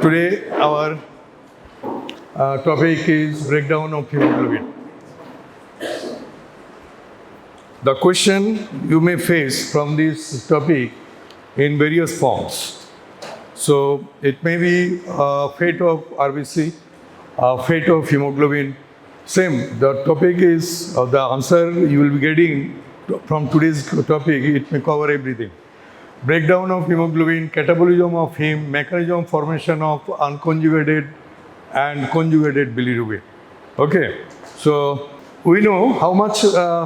Today our topic is breakdown of hemoglobin. The question you may face from this topic in various forms. So it may be fate of RBC, fate of hemoglobin. Same, the topic is, the answer you will be getting from today's topic, it may cover everything. Breakdown of hemoglobin, catabolism of heme, mechanism formation of unconjugated and conjugated bilirubin. Okay, so we know how much,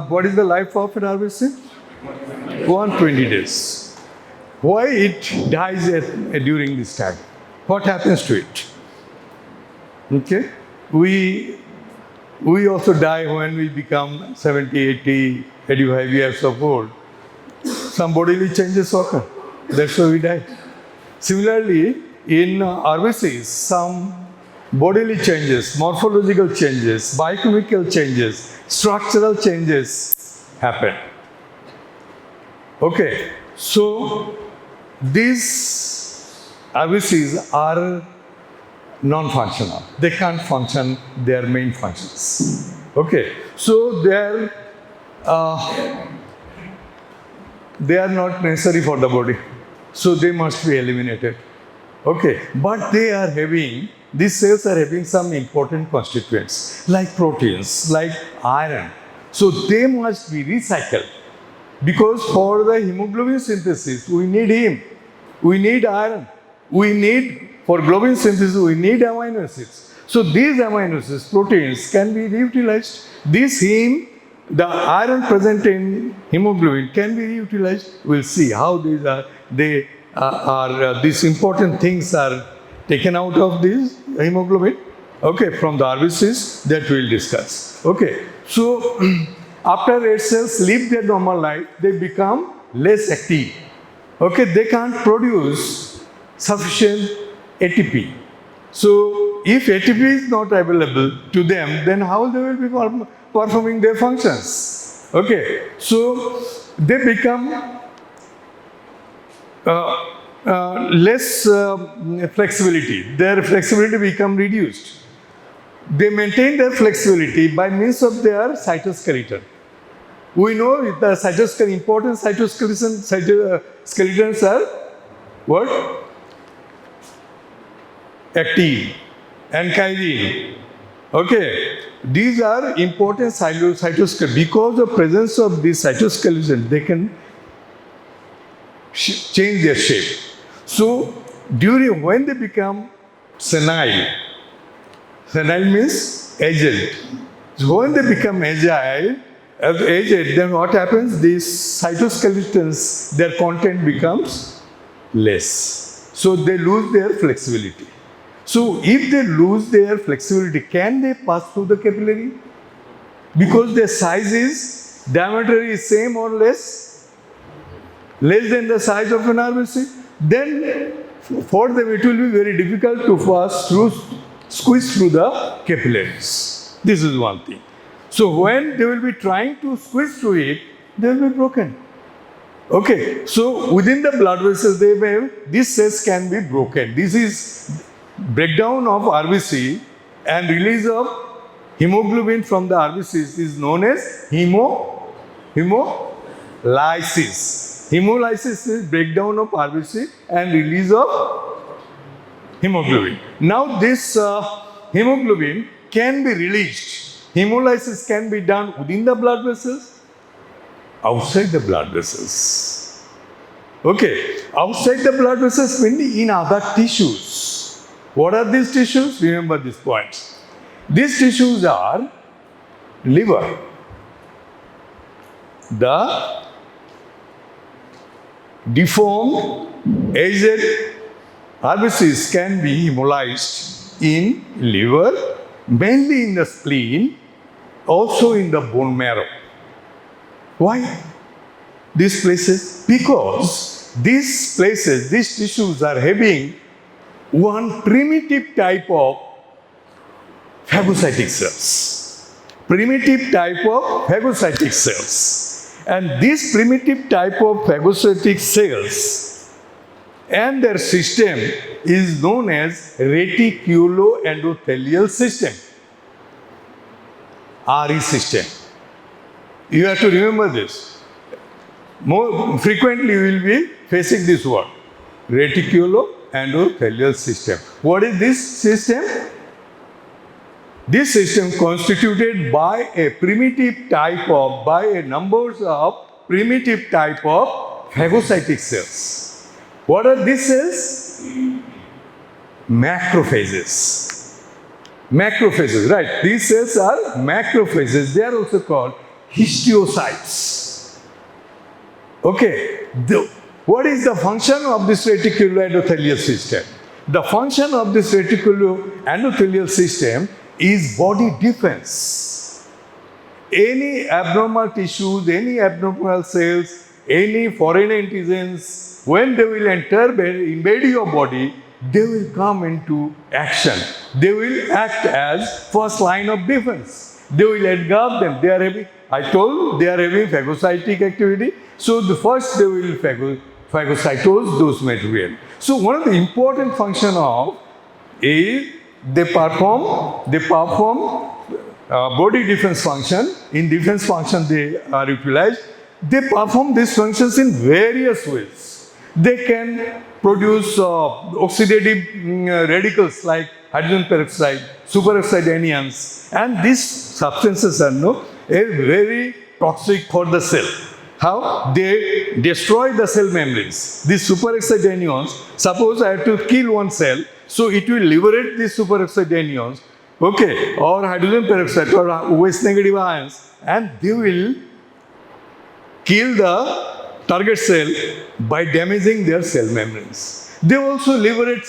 what is the life of an RBC? 120 days. Why it dies during this time? What happens to it? Okay, we also die when we become 70, 80, 85 years of old. Some bodily changes occur. That's why we die. Similarly, in RBCs, some bodily changes, morphological changes, biochemical changes, structural changes happen. Okay, so these RBCs are non-functional. They can't function their main functions. Okay, so they are not necessary for the body. So they must be eliminated. Okay, but these cells are having some important constituents like proteins, like iron. So they must be recycled. Because for the hemoglobin synthesis, we need heme, we need iron, for globin synthesis, we need amino acids. So these amino acids, proteins, can be reutilized. This heme, the iron present in hemoglobin can be reutilized. We'll see how these important things are taken out of this hemoglobin. Okay, from the RBCs that we'll discuss. Okay, so after red cells live their normal life, they become less active. Okay, they can't produce sufficient ATP. So if ATP is not available to them, then how they will be performing their functions? Okay, so they become less flexibility. Their flexibility become reduced. They maintain their flexibility by means of their cytoskeleton. We know the important cytoskeletons are what? Actin and chitin. Okay, these are important cytoskeleton. Because of presence of this cytoskeleton, they can change their shape. So when they become senile means aged. So when they become aged, then what happens? These cytoskeletons, their content becomes less. So they lose their flexibility. So if they lose their flexibility, can they pass through the capillary? Because their diameter is same or less than the size of an RBC, then for them it will be very difficult to squeeze through the capillaries. This is one thing. So when they will be trying to squeeze through it, they will be broken. Okay, so within the blood vessels, these cells can be broken. This is breakdown of RBC and release of hemoglobin from the RBCs is known as hemolysis. Hemolysis is breakdown of RBC and release of hemoglobin. Now this hemoglobin can be released. Hemolysis can be done within the blood vessels, outside the blood vessels. Okay, outside the blood vessels, mainly in other tissues. What are these tissues? Remember these points. These tissues are liver, the deformed, aged RBCs can be hemolyzed in liver, mainly in the spleen, also in the bone marrow. Why these places? Because these tissues are having one primitive type of phagocytic cells. And these primitive type of phagocytic cells and their system is known as Reticuloendothelial System, RE system. You have to remember this. More frequently, you will be facing this word, Reticuloendothelial System. What is this system? This system constituted by a numbers of primitive type of phagocytic cells. What are these cells? Macrophages. Macrophages, right. These cells are macrophages. They are also called histiocytes. Okay. What is the function of this reticuloendothelial system? The function of this reticuloendothelial system is body defense. Any abnormal tissues, any abnormal cells, any foreign antigens, when they will invade your body, they will come into action. They will act as first line of defense. They will engulf them. They are having, I told, they are having phagocytic activity. So first they will phagocytose those material. So one of the important function of is they perform body defense function. In defense function they are utilized. They perform these functions in various ways. They can produce oxidative radicals like hydrogen peroxide, superoxide anions, and these substances are very toxic for the cell. How? They destroy the cell membranes. These superoxide anions, suppose I have to kill one cell, so it will liberate these superoxide anions, okay, or hydrogen peroxide or waste negative ions, and they will kill the target cell by damaging their cell membranes. They also liberate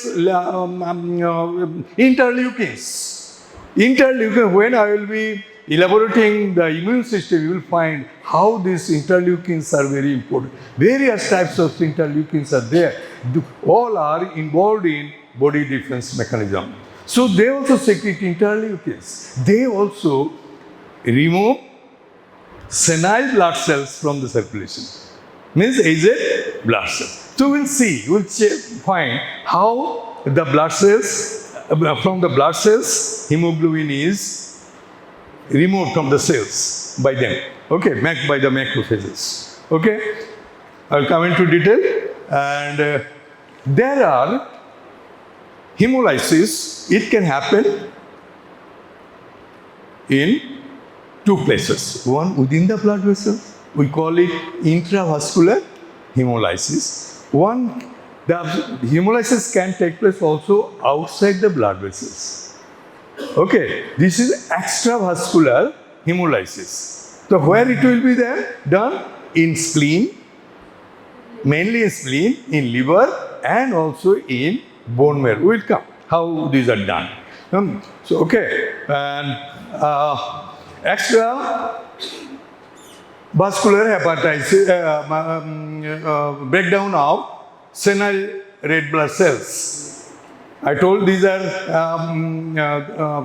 interleukins. Interleukins, when I will be elaborating the immune system, you will find how these interleukins are very important. Various types of interleukins are there. All are involved in body defense mechanism. So they also secrete interleukins. They also remove senile blood cells from the circulation. Means aged blood cells. So we'll see, we'll find how the blood cells, from the blood cells, hemoglobin is removed from the cells by them. Okay, by the macrophages. Okay, I'll come into detail. And there are hemolysis. It can happen in two places. One within the blood vessels. We call it intravascular hemolysis. The hemolysis can take place also outside the blood vessels. Okay, this is extravascular hemolysis. So where it will be there? Done in spleen, mainly in spleen, in liver, and also in bone marrow. We'll come how these are done. So okay, and extravascular hepatitis, breakdown of senile red blood cells. I told these are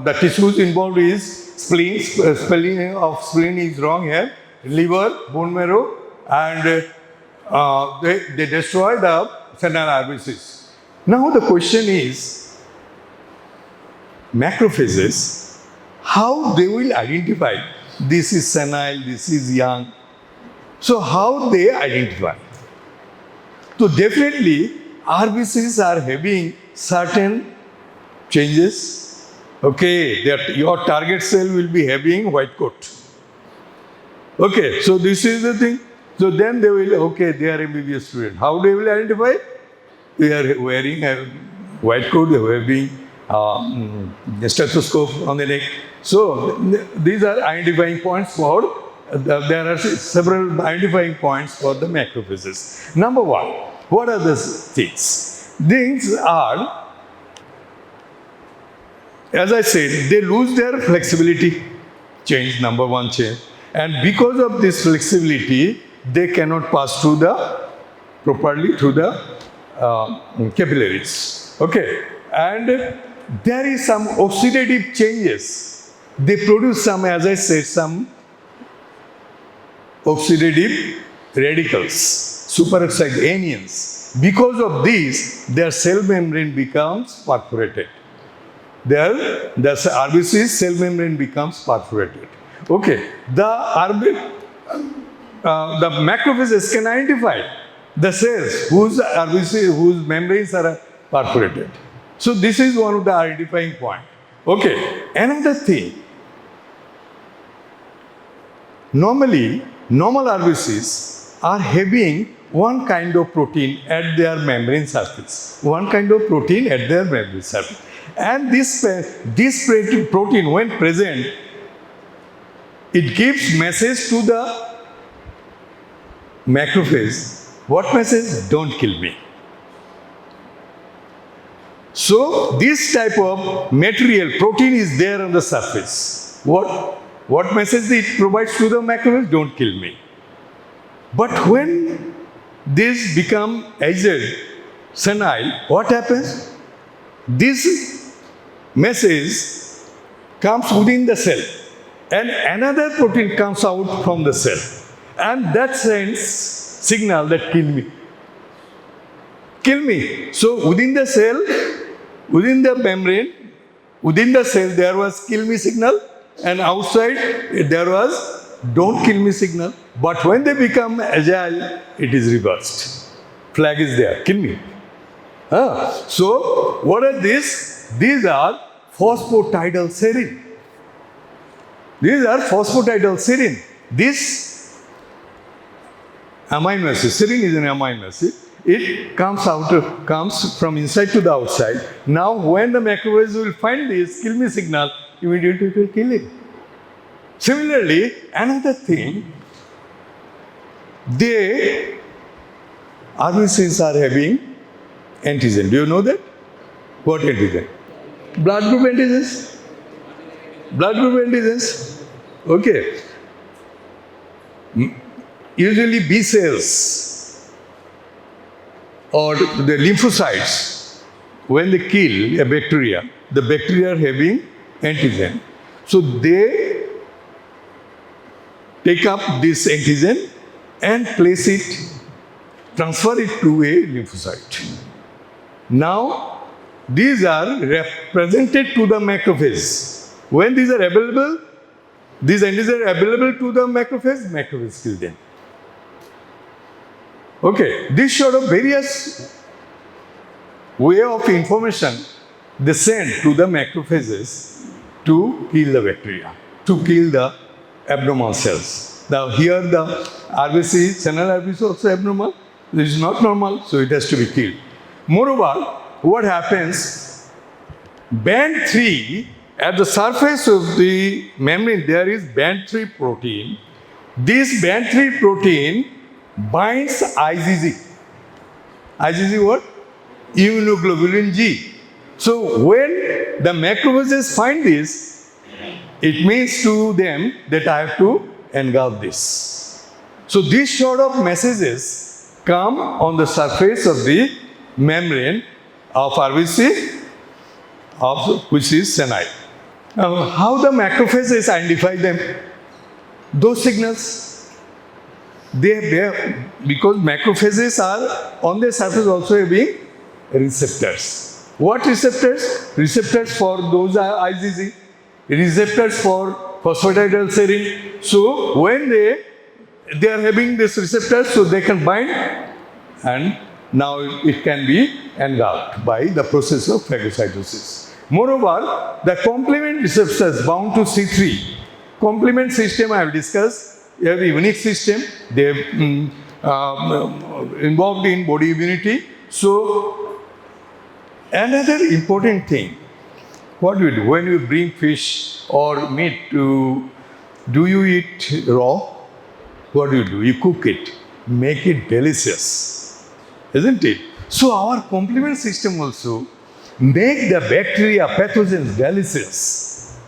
the tissues involved is spleen. Spelling of spleen is wrong here. Liver, bone marrow, and they destroy the senile RBCs. Now the question is, macrophages, how they will identify this is senile, this is young. So how they identify? So definitely RBCs are having certain changes. Okay, your target cell will be having white coat. Okay, so this is the thing. So then they will, okay, they are MBBS student. How they will identify? They are wearing a white coat, they are wearing a stethoscope on the neck. So these are identifying points for, there are several identifying points for the macrophages. Number one, what are the things? Things are, as I said, they lose their flexibility, change, number one change. And because of this flexibility, they cannot pass through properly through the capillaries. Okay, and there is some oxidative changes. They produce some, as I said, some oxidative radicals, superoxide anions. Because of this, their cell membrane becomes perforated. The RBC's cell membrane becomes perforated. Okay, the macrophages can identify the cells whose membranes are perforated. So this is one of the identifying point. Okay, another thing. Normally, normal RBCs are having one kind of protein at their membrane surface. And this protein, when present, it gives message to the macrophage. What message? Don't kill me. So this type of material, protein is there on the surface. What message it provides to the macrophage? Don't kill me. But when this become aged, senile, what happens? This message comes within the cell and another protein comes out from the cell, and that sends signal that kill me. Kill me. So within the cell, within the membrane, within the cell there was kill me signal, and outside there was don't kill me signal. But when they become agile, it is reversed. Flag is there, kill me. So what are these? These are phosphatidylserine. This amino acid, serine is an amino acid. It comes from inside to the outside. Now when the macrophage will find this kill me signal, immediately it will kill it. Similarly, another thing, RBCs are having antigen. Do you know that? What antigen? Blood group antigens. Okay. Usually B cells or the lymphocytes, when they kill a bacteria, the bacteria are having antigen. So they take up this antigen and transfer it to a lymphocyte. Now, these are represented to the macrophage. When these are available, these antigens are available to the macrophage kill them. Okay, this sort of various way of information they send to the macrophages to kill the bacteria, to kill the abnormal cells. Now here the RBC, senile RBC also abnormal. This is not normal, so it has to be killed. Moreover, what happens? Band 3, at the surface of the membrane, there is band 3 protein. This band 3 protein binds IgG. IgG what? Immunoglobulin G. So when the macrophages find this, it means to them that I have to engulf this. So these sort of messages come on the surface of the membrane of RBC, which is senile. How the macrophages identify them? Those signals, because macrophages are on their surface also having receptors. What receptors? Receptors for those IgG, receptors for phosphatidylserine. So when they are having this receptor, so they can bind, and now it can be engulfed by the process of phagocytosis. Moreover, the complement receptors bound to C3. Complement system I have discussed. You have a unique system. They are involved in body immunity. So another important thing, what do you do when you bring fish or meat do you eat raw? What do? You cook it, make it delicious, isn't it? So our complement system also make the bacteria pathogens delicious.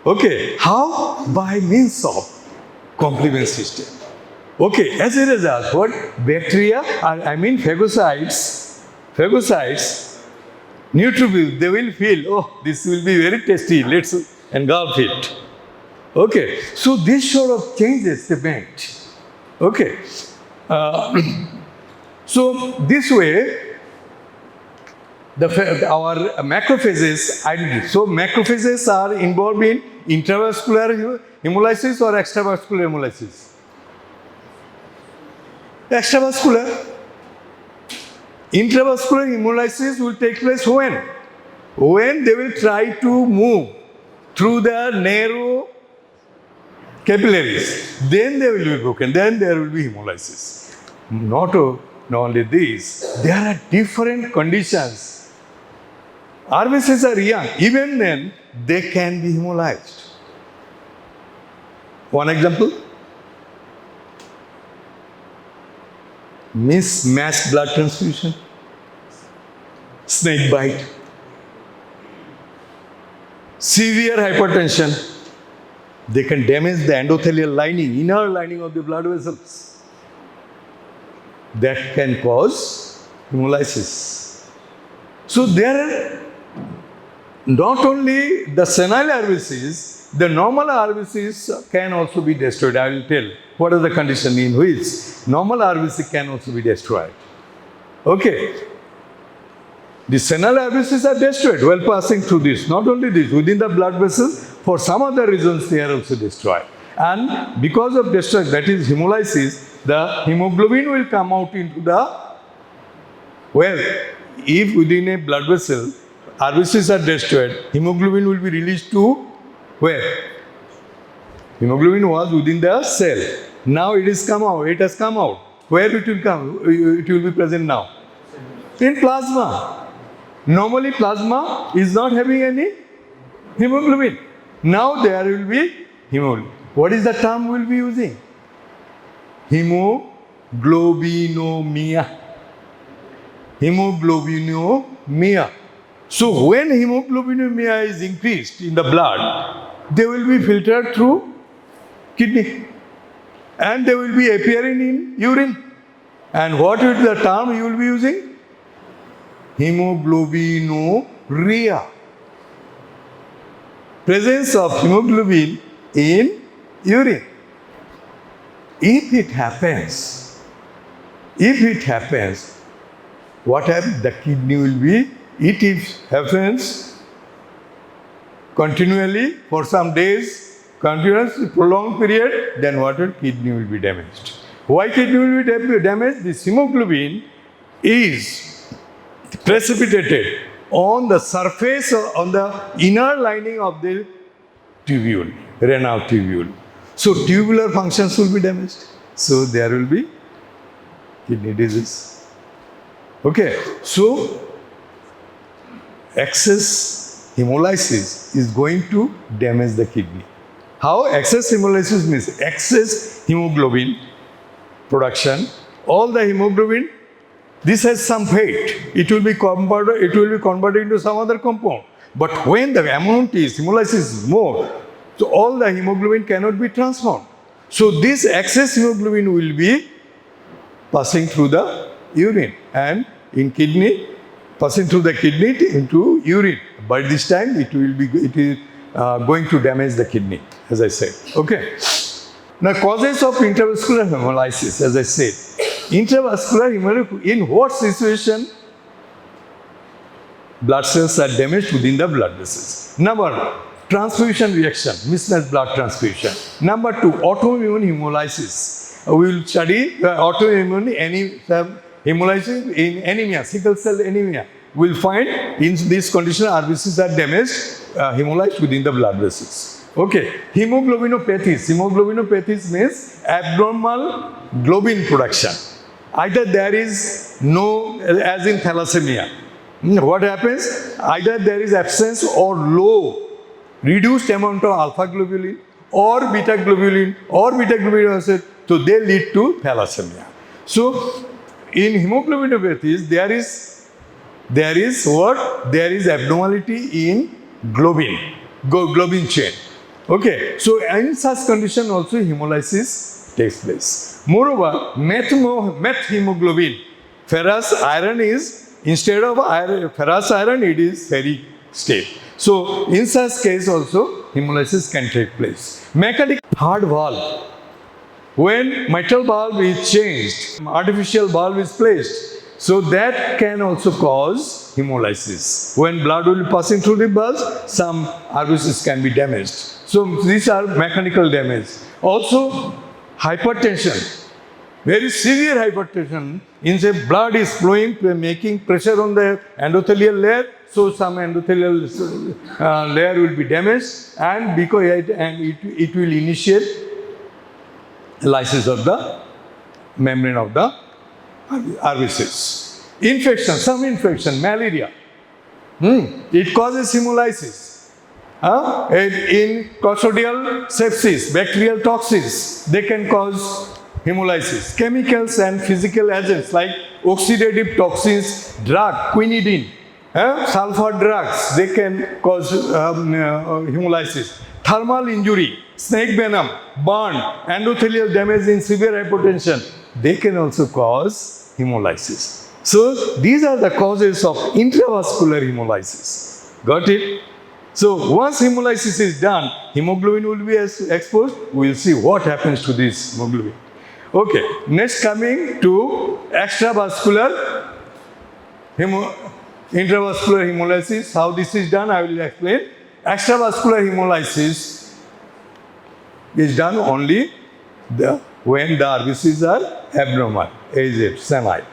Okay, how? By means of complement system. Okay, as a result, what bacteria, phagocytes, neutrophils, they will feel, oh, this will be very tasty, let's engulf it. Okay, so this sort of changes the bent. Okay, So this way, our macrophages identity. So macrophages are involved in intravascular hemolysis or extravascular hemolysis. Extravascular. Intravascular hemolysis will take place when? When they will try to move through the narrow capillaries, then they will be broken, then there will be hemolysis. Not only this, there are different conditions. RBCs are young, even then they can be hemolyzed. One example, mismatched blood transfusion, snake bite, severe hypertension. They can damage the endothelial lining, inner lining of the blood vessels. That can cause hemolysis. So there are not only the senile RBCs, the normal RBCs can also be destroyed. I will tell what is the condition in which normal RBC can also be destroyed. Okay. The senile RBCs are destroyed while passing through this. Not only this, within the blood vessels, for some other reasons they are also destroyed. And because of destruction, that is hemolysis, the hemoglobin will come out into the, well, if within a blood vessel RBCs are destroyed, hemoglobin will be released to where? Hemoglobin was within the cell. Now it has come out. Where it will come? It will be present now. In plasma. Normally plasma is not having any hemoglobin. Now there will be hemoglobin. What is the term we will be using? Hemoglobinuria. Hemoglobinuria. So when hemoglobinuria is increased in the blood, they will be filtered through kidney and they will be appearing in urine. And what is the term you will be using? Hemoglobinuria. Presence of hemoglobin in urine. If it happens, what happens? The kidney will be, it happens continually for some days, continuous, prolonged period, then what will? Kidney will be damaged. Why kidney will be damaged? This hemoglobin is precipitated on the surface, on the inner lining of the tubule, renal tubule. So tubular functions will be damaged. So there will be kidney disease. Okay, so excess hemolysis is going to damage the kidney. How? Excess hemolysis means excess hemoglobin production. All the hemoglobin, this has some fate. It will be converted into some other compound. But when the amount is, hemolysis is more, so all the hemoglobin cannot be transformed. So this excess hemoglobin will be passing through the urine and in kidney, passing through the kidney into urine. By this time, it is going to damage the kidney, as I said. Okay. Now, causes of intravascular hemolysis, as I said. Intravascular hemolysis, in what situation blood cells are damaged within the blood vessels? Number one, transfusion reaction, mismatched blood transfusion. Number two, autoimmune hemolysis. We will study autoimmune hemolysis in anemia, sickle cell anemia. We will find in this condition RBCs are damaged, hemolyzed within the blood vessels. Okay, hemoglobinopathies. Hemoglobinopathies means abnormal globin production. Either there is no, as in thalassemia. What happens? Either there is absence or low, reduced amount of alpha globulin or beta globulin acid. So they lead to thalassemia. So in hemoglobinopathies, there is what? There is abnormality in globin chain. Okay, so in such condition also hemolysis takes place. Moreover, methemoglobin, ferrous iron is, instead of ferrous iron, it is ferric state. So in such case also hemolysis can take place. Mechanical heart valve. When mitral valve is changed, artificial valve is placed. So that can also cause hemolysis. When blood will be passing through the valves, some RBCs can be damaged. So these are mechanical damage. Also, hypertension. Very severe hypertension in the blood is flowing, making pressure on the endothelial layer. So some endothelial layer will be damaged, and because it will initiate lysis of the membrane of the RBCs. Infection, some infection, malaria. It causes hemolysis. In clostridial sepsis, bacterial toxins, they can cause hemolysis. Chemicals and physical agents like oxidative toxins, drug, quinidine, sulfur drugs, they can cause hemolysis. Thermal injury, snake venom, burn, endothelial damage in severe hypertension, they can also cause hemolysis. So these are the causes of intravascular hemolysis. Got it? So once hemolysis is done, hemoglobin will be exposed. We will see what happens to this hemoglobin. Okay, next coming to extravascular intravascular hemolysis. How this is done, I will explain. Extravascular hemolysis is done only when the RBCs are abnormal, aged, senile.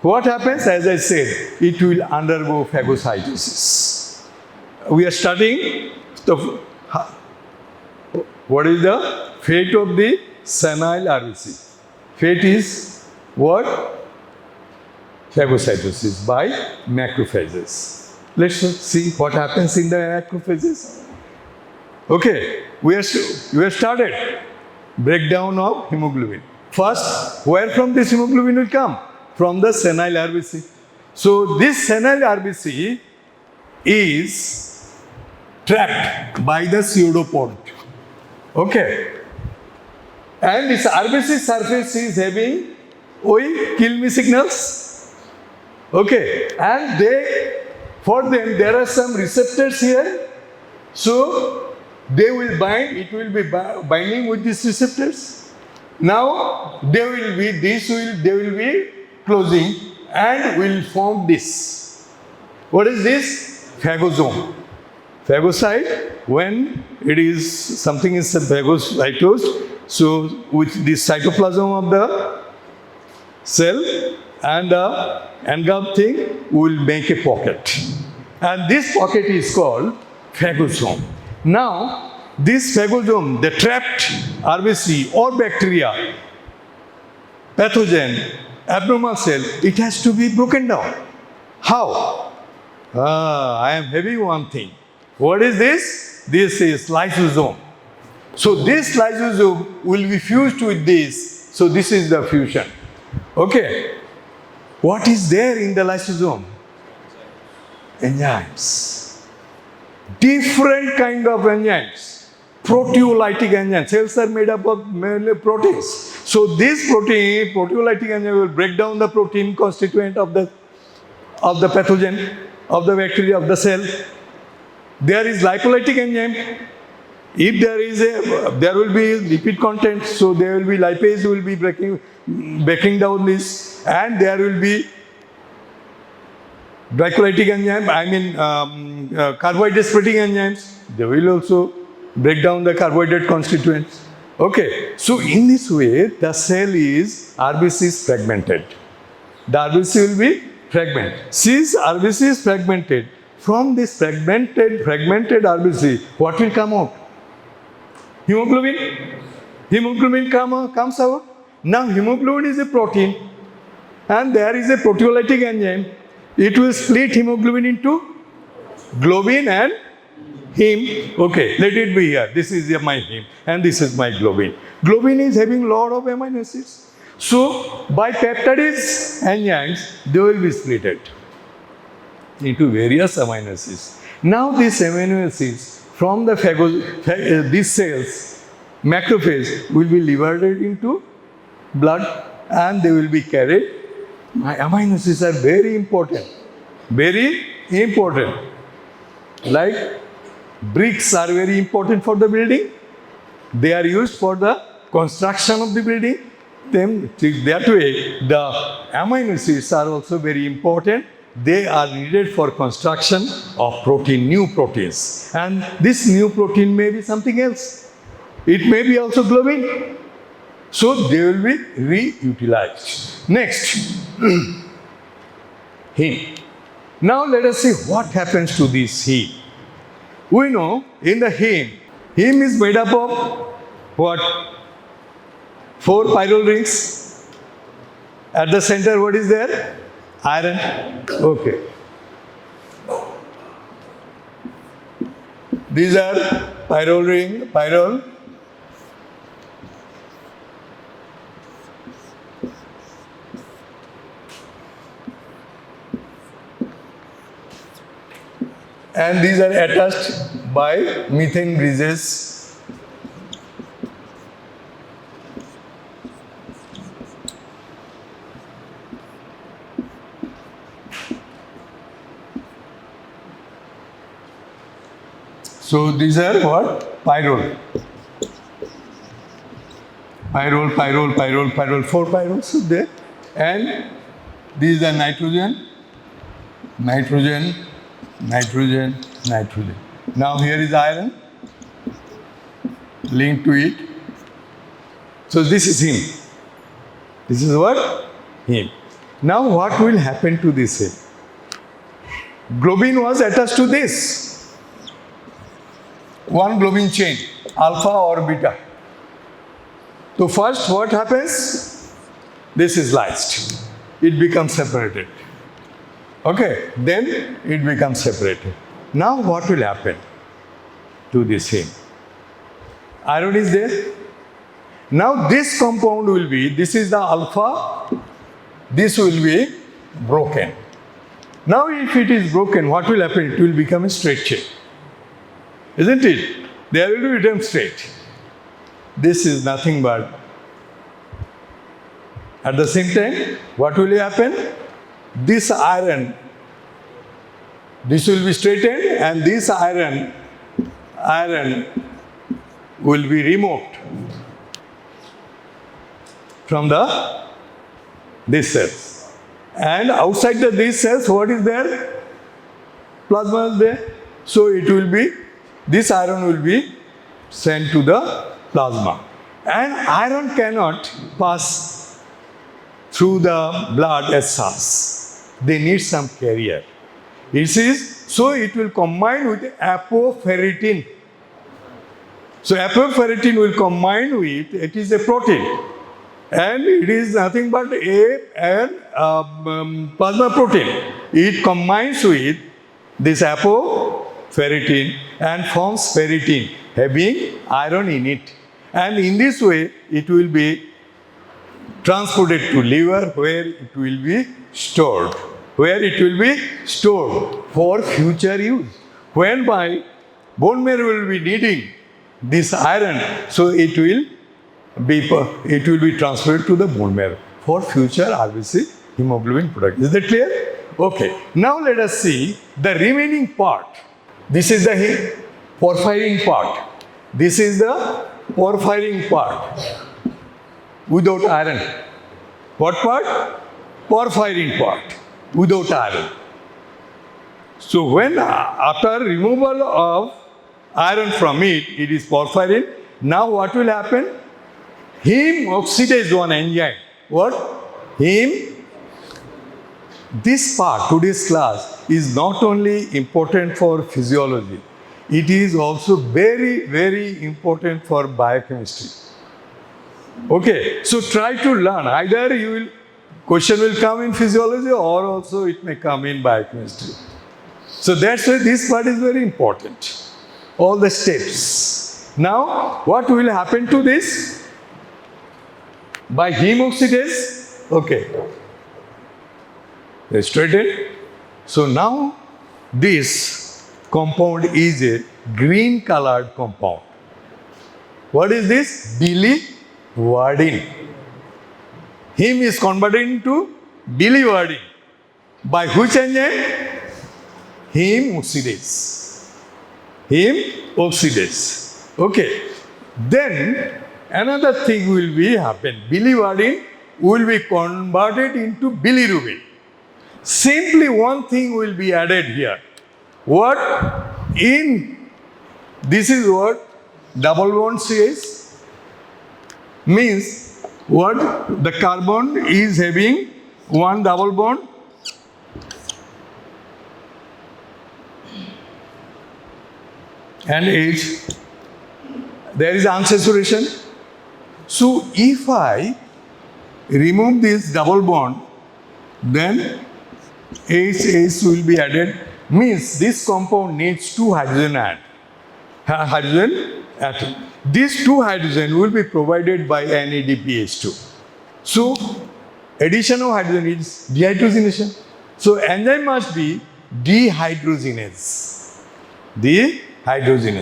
What happens? As I said, it will undergo phagocytosis. We are studying what is the fate of the senile RBC. Fate is what? Phagocytosis by macrophages. Let's see what happens in the macrophages. Okay, we have started breakdown of hemoglobin. First, where from this hemoglobin will come? From the senile RBC. So this senile RBC is trapped by the pseudopod. Okay. And this RBC surface is having kill me signals. Okay. And for them, there are some receptors here. So they will bind, it will be binding with these receptors. Now they will be closing and will form this. What is this? Phagosome. Phagocyte, when it is something is phagocytosed, so with the cytoplasm of the cell and the engulfed thing will make a pocket. And this pocket is called phagosome. Now, this phagosome, the trapped RBC or bacteria, pathogen, abnormal cell, it has to be broken down. How? I am having one thing. What is this? This is lysosome. So this lysosome will be fused with this. So this is the fusion. Okay. What is there in the lysosome? Enzymes. Different kind of enzymes. Proteolytic enzymes. Cells are made up of proteins. So this proteolytic enzyme will break down the protein constituent of the pathogen, of the bacteria, of the cell. There is lipolytic enzyme. If there will be lipid content, so there will be lipase will be breaking down this, and there will be glycolytic enzyme, carbohydrate splitting enzymes. They will also break down the carbohydrate constituents. Okay, so in this way, the cell is RBC is fragmented. The RBC will be fragmented. Since RBC is fragmented, from this fragmented RBC, what will come out? Hemoglobin. Hemoglobin comes out. Now hemoglobin is a protein and there is a proteolytic enzyme. It will split hemoglobin into globin and heme. Okay, let it be here. This is my heme and this is my globin. Globin is having lot of amino acids. So by peptidase enzymes, they will be splitted into various amino acids. Now these amino acids from these cells, macrophage, will be liberated into blood and they will be carried. My amino acids are very important. Very important. Like bricks are very important for the building. They are used for the construction of the building. Then that way the amino acids are also very important. They are needed for construction of protein, new proteins. And this new protein may be something else. It may be also globin. So they will be reutilized. Next, heme. Now let us see what happens to this heme. We know in the heme is made up of what? 4 pyrrole rings. At the center, what is there? Iron. Okay. These are pyrrole. And these are attached by methane bridges. So these are what? Pyrrole. 4 pyrroles are there. And these are nitrogen. Now here is iron linked to it. So this is heme. This is what? Heme. Now what will happen to this heme? Globin was attached to this. One globin chain, alpha or beta. So first what happens? This is lysed. It becomes separated. Okay, then it becomes separated. Now what will happen to this heme? Iron is there. Now this compound will be, this is the alpha, this will be broken. Now if it is broken, what will happen? It will become a straight chain. Isn't it? There will be become straight. This is nothing but. At the same time, what will happen? This iron, this will be straightened, and this iron will be removed from these cells. And outside these cells, what is there? Plasma is there. So it will be, this iron will be sent to the plasma. And iron cannot pass through the blood as such. They need some carrier. So it will combine with apoferritin. So apoferritin will combine with, it is a protein. And it is nothing but a plasma protein. It combines with this apoferritin and forms ferritin, having iron in it. And in this way, it will be transported to liver, where it will be stored. For future use. When my bone marrow will be needing this iron, so it will be transferred to the bone marrow for future RBC hemoglobin production. Is that clear? Okay. Now let us see the remaining part. This is the porphyrin part. This is the porphyrin part without iron. What part? Porphyrin part without iron. So when after removal of iron from it, it is porphyrin. Now what will happen? Heme oxidase one enzyme. What? Heme. This part, today's class, is not only important for physiology, it is also very, very important for biochemistry. Okay, so try to learn. Either question will come in physiology, or also it may come in biochemistry. So that's why this part is very important. All the steps. Now, what will happen to this? By heme oxidase, okay, they straightened. So now this compound is a green colored compound. What is this? Biliverdin. Heme is converted into biliverdin. By which enzyme? Heme oxidase. Okay. Then another thing will be happen. Biliverdin will be converted into bilirubin. Simply one thing will be added here. What? This is what double bond CH means. What? The carbon is having one double bond and H. There is unsaturation. So if I remove this double bond, then H will be added. Means this compound needs two hydrogen atom. These two hydrogen will be provided by NADPH2. So addition of hydrogen is dehydrogenation. So enzyme must be dehydrogenase.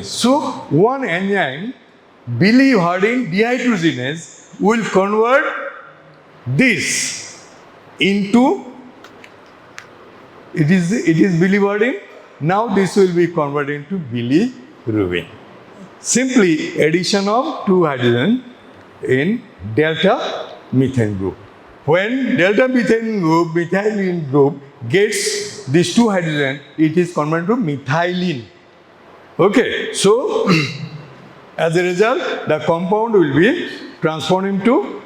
So one enzyme, biliverdin dehydrogenase, will convert this into, it is biliverdin. Now this will be converted into bilirubin. Simply addition of two hydrogen in delta methane group. When delta methane group, methylene group gets these two hydrogen, it is converted to methylene. Okay, so as a result, the compound will be transformed into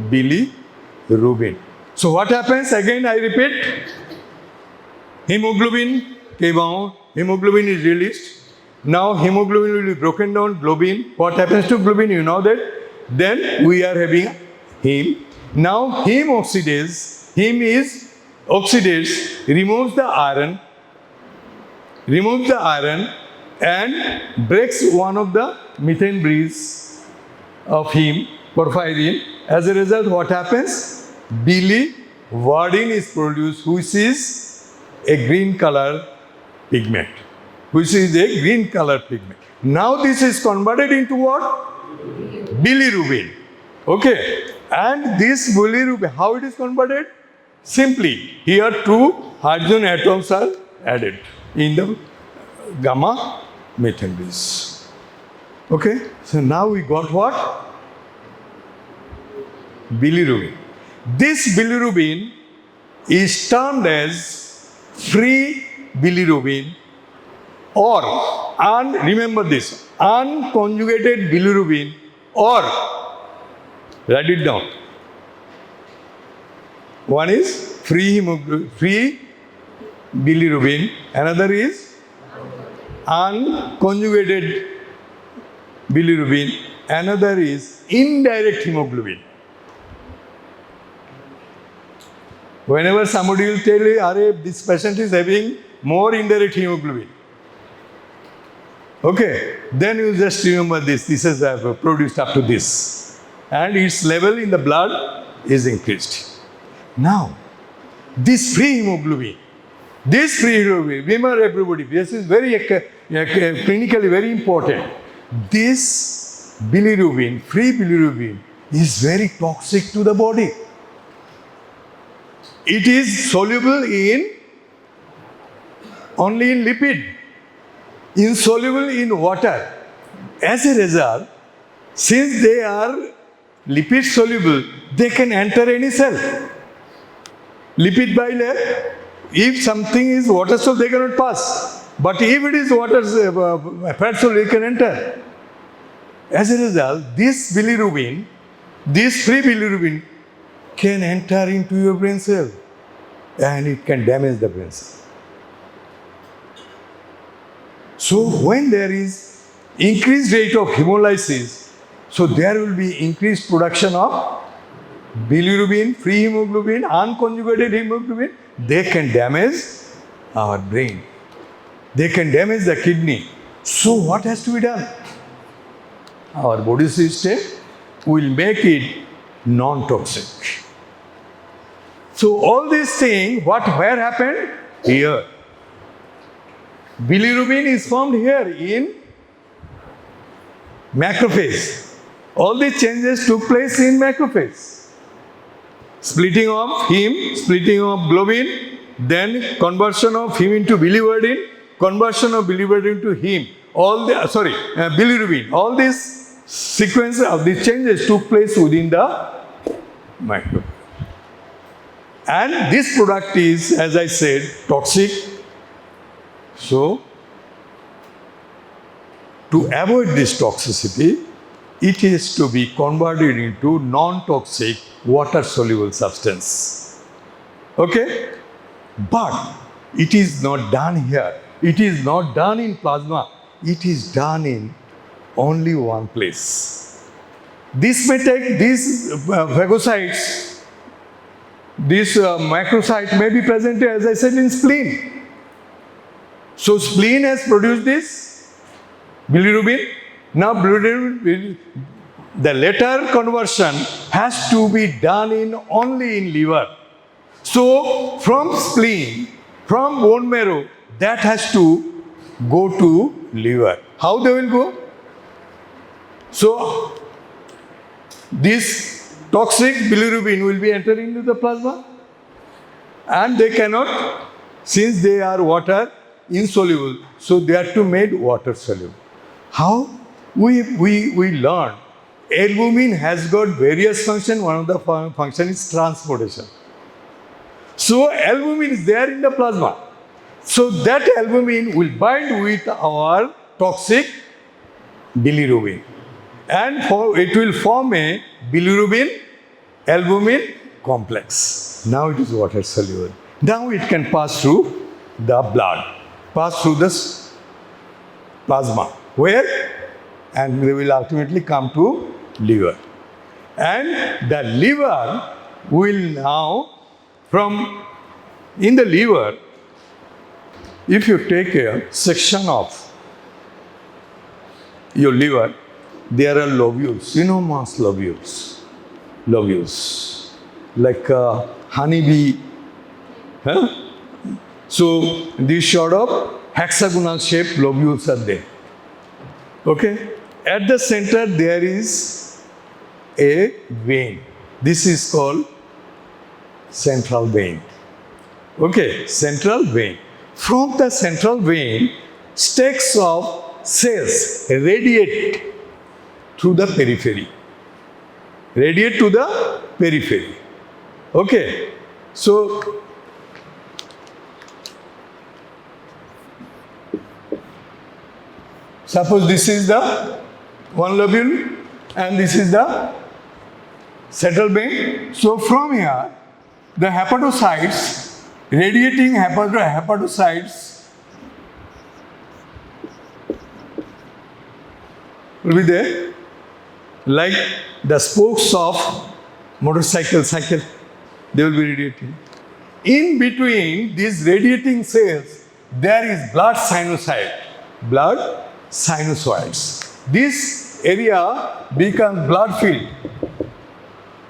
bilirubin. So what happens? Again, I repeat. Hemoglobin came out. Hemoglobin is released. Now hemoglobin will be broken down. Globin. What happens to globin? You know that. Then we are having heme. Now heme oxidase. Heme is oxidase. Removes the iron. And breaks one of the methane breeze of heme, porphyrin. As a result, what happens? Biliverdin is produced, which is a green color pigment. Now this is converted into what? Bilirubin. Okay. And this bilirubin, how it is converted? Simply, here two hydrogen atoms are added in the gamma methane base. Okay. So now we got what? Bilirubin. This bilirubin is termed as free bilirubin, or remember this, unconjugated bilirubin, or write it down. One is free bilirubin, another is unconjugated bilirubin, another is indirect hemoglobin. Whenever somebody will tell you, this patient is having more indirect hemoglobin. Okay, then you just remember this. This is produced up to this. And its level in the blood is increased. Now, this free hemoglobin, remember everybody, this is very clinically very important. This bilirubin, free bilirubin, is very toxic to the body. It is soluble only in lipid, insoluble in water. As a result, since they are lipid soluble, they can enter any cell. Lipid bilayer, if something is water soluble, they cannot pass. But if it is fat soluble, it can enter. As a result, this free bilirubin, can enter into your brain cell and it can damage the brain cell. So when there is increased rate of hemolysis, so there will be increased production of bilirubin, free hemoglobin, unconjugated hemoglobin. They can damage our brain. They can damage the kidney. So what has to be done? Our body system will make it non-toxic. So all these things, where happened? Here. Bilirubin is formed here in macrophage. All these changes took place in macrophage. Splitting of heme, splitting of globin, then conversion of heme into biliverdin, conversion of biliverdin to heme. Bilirubin. All this sequence of these changes took place within the microphage. And this product is, as I said, toxic. So, to avoid this toxicity, it is to be converted into non-toxic water-soluble substance. Okay? But it is not done here. It is not done in plasma. It is done in only one place. This may take these phagocytes. This macrocyte may be present, as I said, in spleen. So spleen has produced this bilirubin. Now bilirubin, the later conversion has to be done only in liver. So from spleen, from bone marrow, that has to go to liver. How they will go? So this toxic bilirubin will be entering into the plasma, and they cannot, since they are water insoluble, so they are to made water soluble. How? We learn albumin has got various functions. One of the function is transportation. So albumin is there in the plasma. So that albumin will bind with our toxic bilirubin, and it will form a bilirubin albumin complex. Now it is water soluble. Now it can pass through the blood, pass through this plasma. Where? And they will ultimately come to liver. And the liver will now, in the liver, if you take a section of your liver, there are lobules, enormous lobules. Lobules, like honeybee. Huh? So these sort of hexagonal shaped lobules are there. Okay? At the center there is a vein. This is called central vein. Okay, central vein. From the central vein, stacks of cells radiate through the periphery. Radiate to the periphery. Okay. So, suppose this is the one lobule and this is the central vein. So, from here, the hepatocytes, radiating hepatocytes will be there, like the spokes of motorcycle cycle, they will be radiating. In between these radiating cells, there is blood sinusoid. Blood sinusoids. This area becomes blood filled.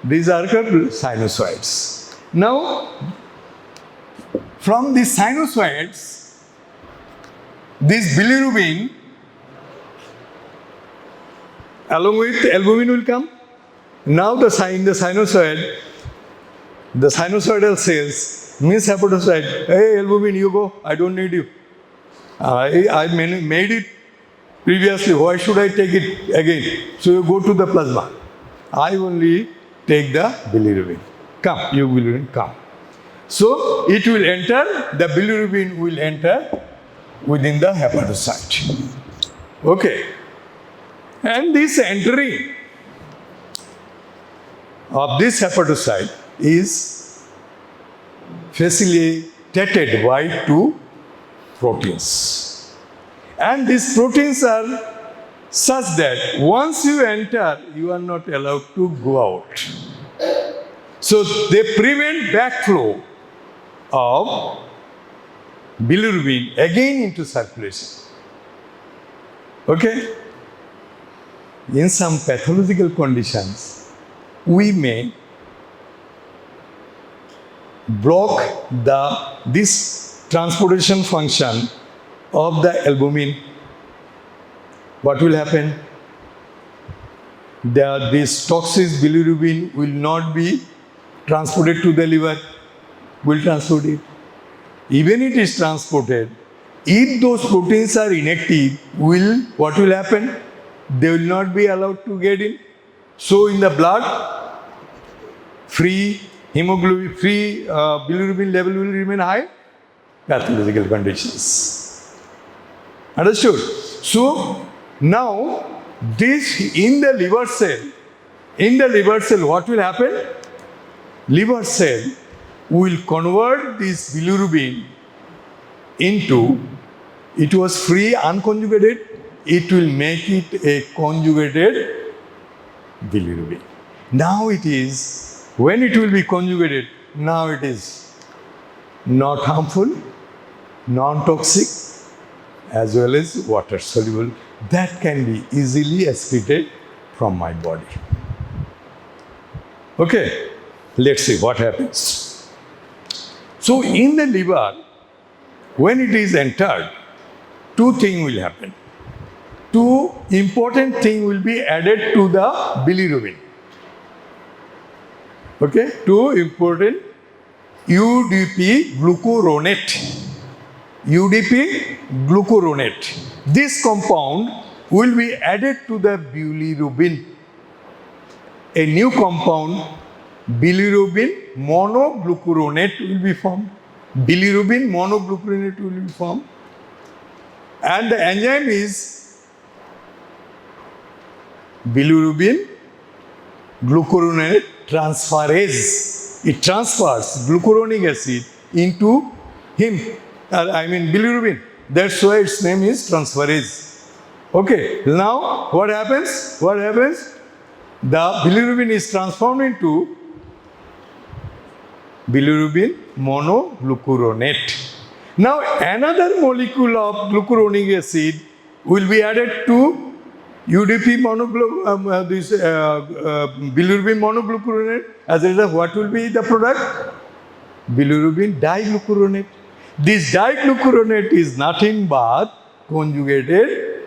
These are called sinusoids. Now, from these sinusoids, this bilirubin along with albumin will come. Now in the sinusoid, the sinusoidal cells means hepatocyte, hey albumin, you go, I don't need you. I made it previously, why should I take it again? So you go to the plasma. I only take the bilirubin. Come, you bilirubin, come. So it will enter, the bilirubin will enter within the hepatocyte. Okay. And this entering of this hepatocyte is facilitated by two proteins. And these proteins are such that once you enter, you are not allowed to go out. So they prevent backflow of bilirubin again into circulation. Okay? In some pathological conditions, we may block this transportation function of the albumin. What will happen? This toxic bilirubin will not be transported to the liver, will transport it. Even it is transported, if those proteins are inactive, what will happen? they will not be allowed to get in. So in the blood, free hemoglobin, free bilirubin level will remain high. Pathological conditions. Understood? So now this in the liver cell, what will happen? Liver cell will convert this bilirubin into, it was free unconjugated, it will make it a conjugated bilirubin. Now it is, when it will be conjugated, now it is not harmful, non-toxic, as well as water soluble, that can be easily excreted from my body. Okay, let's see what happens. So in the liver, when it is entered, two things will happen. Two important things will be added to the bilirubin. Okay, two important UDP-Glucuronate. UDP-Glucuronate. This compound will be added to the bilirubin. A new compound, bilirubin monoglucuronate, will be formed. Bilirubin monoglucuronate will be formed. And the enzyme is bilirubin glucuronate transferase. It transfers glucuronic acid into bilirubin. That's why its name is transferase. Okay, now what happens? The bilirubin is transformed into bilirubin monoglucuronate. Now another molecule of glucuronic acid will be added to bilirubin monoglucuronate. As a result, what will be the product? Bilirubin diglucuronate. This diglucuronate is nothing but conjugated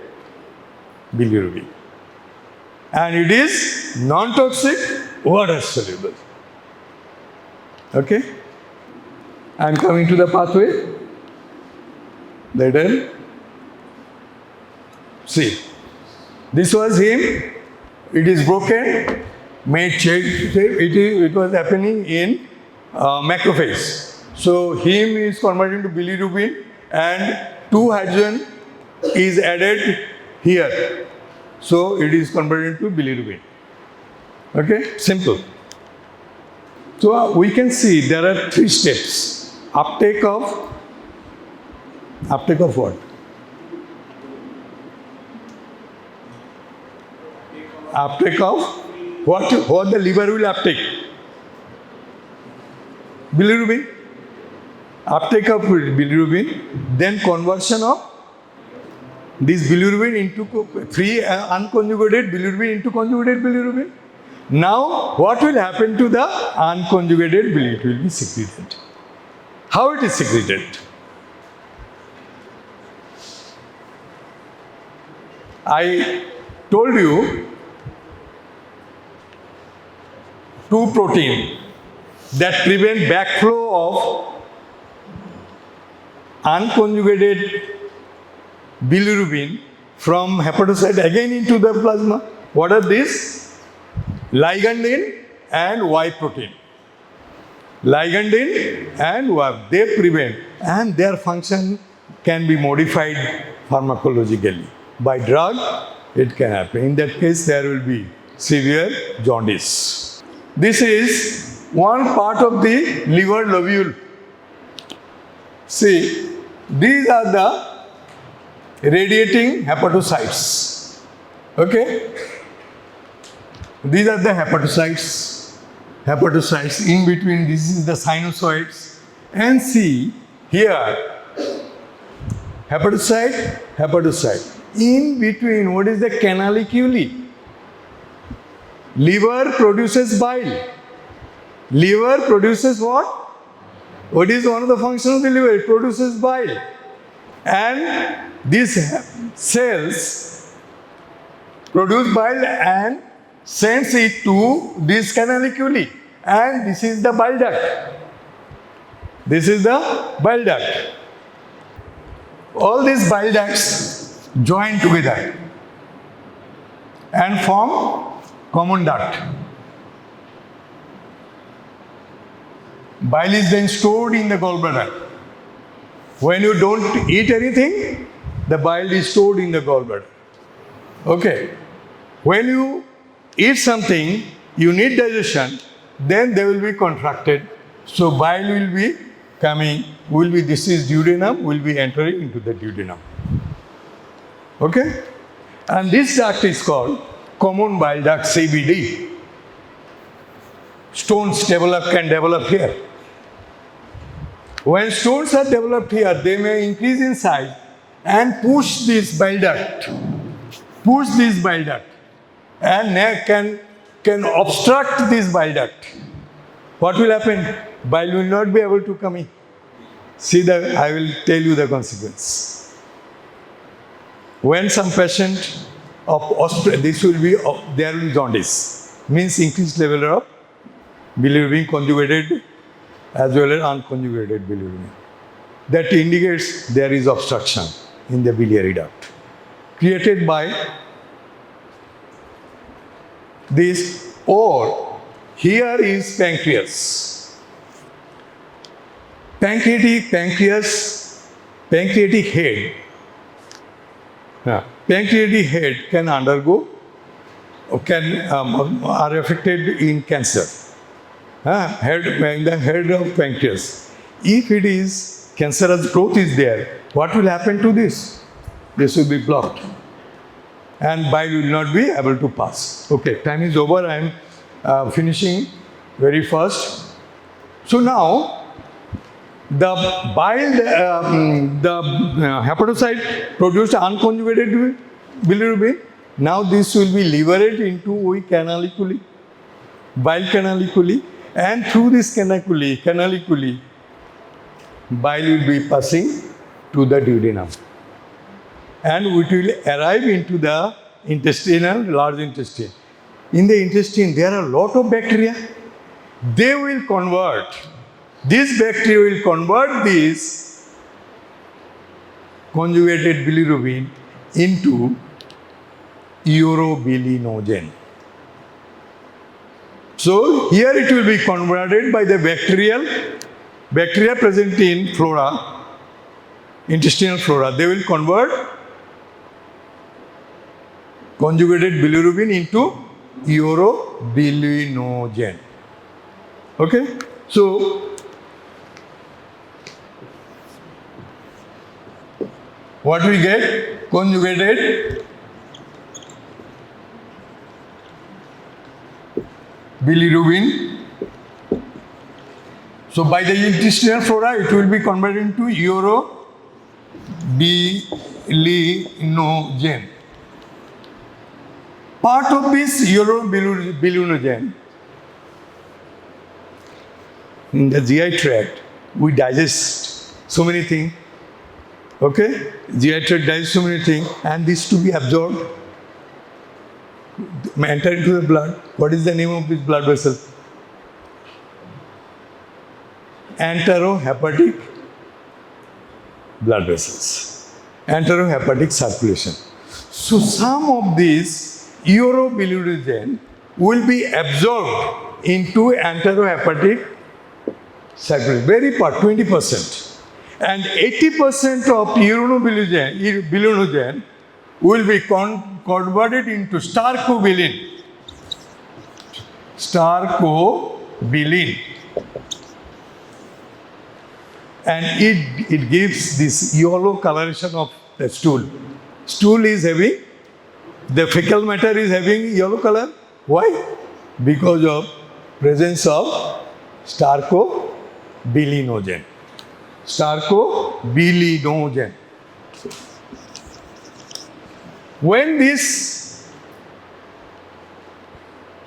bilirubin. And it is non-toxic, water soluble. Okay? I am coming to the pathway. Later. See, this was heme. It is broken, made shape. It was happening in macrophage. So heme is converted into bilirubin and 2 hydrogen is added here. So it is converted into bilirubin. Okay, simple. So we can see there are 3 steps. Uptake of what? Uptake of what the liver will uptake? Bilirubin. Uptake of bilirubin, then conversion of this bilirubin into free unconjugated bilirubin into conjugated bilirubin. Now, what will happen to the unconjugated bilirubin? It will be secreted. How it is secreted? I told you 2 proteins that prevent backflow of unconjugated bilirubin from hepatocyte again into the plasma. What are these? Ligandin and Y protein. Ligandin and Y, they prevent, and their function can be modified pharmacologically. By drug, it can happen. In that case, there will be severe jaundice. This is one part of the liver lobule. See, these are the radiating hepatocytes. Okay? These are the hepatocytes. In between, this is the sinusoids. And see, here, hepatocyte. In between, what is the canaliculi? Liver produces bile. Liver produces what? What is one of the functions of the liver? It produces bile. And these cells produce bile and sends it to this canaliculi. And this is the bile duct. All these bile ducts join together. and form common duct. Bile is then stored in the gallbladder. When you don't eat anything, the bile is stored in the gallbladder. Okay. When you eat something, you need digestion, then they will be contracted. So bile will be coming, this is duodenum, will be entering into the duodenum. Okay? And this duct is called common bile duct, CBD. Stones can develop here. When stones are developed here, they may increase in size and push this bile duct, and can obstruct this bile duct. What will happen? Bile will not be able to come in. I will tell you the consequence. When some patient there will be jaundice, means increased level of bilirubin conjugated as well as unconjugated bilirubin. That indicates there is obstruction in the biliary duct created by this, or here is pancreas. Pancreatic head can undergo, are affected in cancer. The head of pancreas. If it is cancerous growth is there, what will happen to this? This will be blocked, and bile will not be able to pass. Okay, time is over. I am finishing very fast. So now, the bile, the hepatocyte produced unconjugated bilirubin. Now this will be liberated into canaliculi, bile canaliculi, and through this canaliculi, bile will be passing to the duodenum, and it will arrive into the large intestine. In the intestine, there are a lot of bacteria. They will convert. This bacteria will convert this conjugated bilirubin into urobilinogen. So here it will be converted by the bacteria present in flora, intestinal flora. They will convert conjugated bilirubin into urobilinogen. Okay? So what we get? Conjugated bilirubin. So by the intestinal flora, it will be converted into urobilinogen. Part of this urobilinogen, in the GI tract, we digest so many things. Okay? GI tract digests so many things, and this to be absorbed, enter into the blood. What is the name of this blood vessel? Enterohepatic blood vessels. Enterohepatic circulation. So some of this urobilinogen will be absorbed into enterohepatic circulation. Very part, 20%. And 80% of urobilinogen will be converted into stercobilin. And it gives this yellow coloration of the stool. Stool is having, the fecal matter is having yellow color. Why? Because of presence of stercobilinogen. Stercobilinogen. When this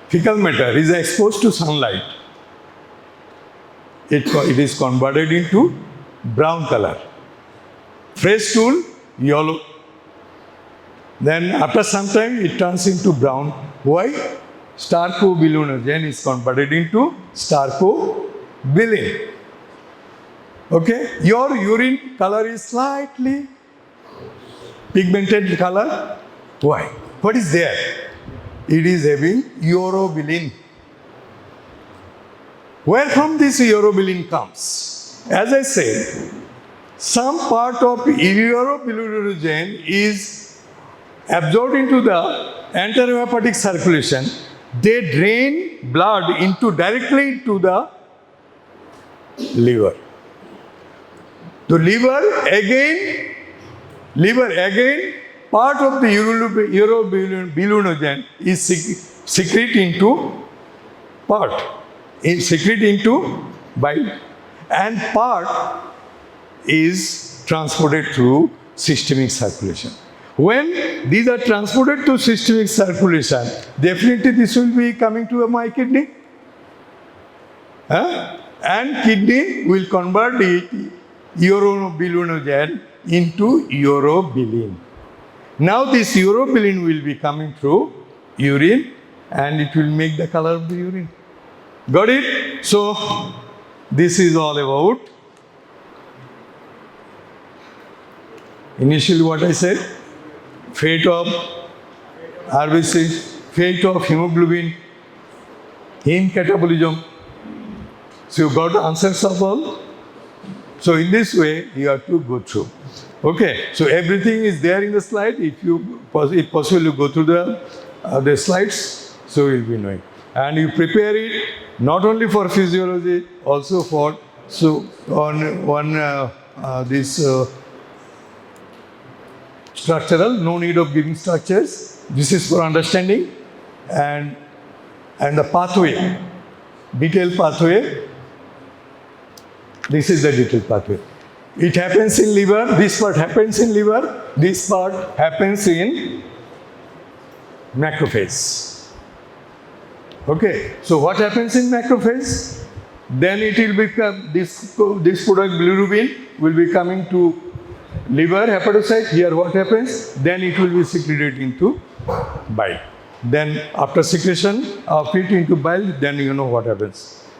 fecal matter is exposed to sunlight, it is converted into brown color. Fresh stool, yellow. Then after some time, it turns into brown. Why? Stercobilinogen is converted into stercobilin. Okay? Your urine color is slightly pigmented color. Why? What is there? it is having urobilin. Where from this urobilin comes? As I said, some part of urobilirubin is absorbed into the enterohepatic circulation. They drain blood directly to the liver. The liver again, part of the urobilirubin is secrete into bile, and part is transported through systemic circulation. When these are transported to systemic circulation, definitely this will be coming to my kidney. And kidney will convert it, urobilirubin, into urobilin. Now this urobilin will be coming through urine and it will make the color of the urine. Got it? So this is all about initially what I said, fate of RBC, fate of hemoglobin, heme catabolism. So you got the answers of all. So in this way you have to go through. Okay, so everything is there in the slide. If possible, you go through the slides, so you'll be knowing. And you prepare it not only for physiology, also for this structural. No need of giving structures. This is for understanding, and the pathway, detailed pathway. This is the detailed pathway. It happens in liver, this part happens in liver, this part happens in macrophage. Okay, so what happens in macrophage? Then it will become, this product bilirubin will be coming to liver hepatocyte. Here what happens? Then it will be secreted into bile. Then after secretion of it into bile, then you know what happens.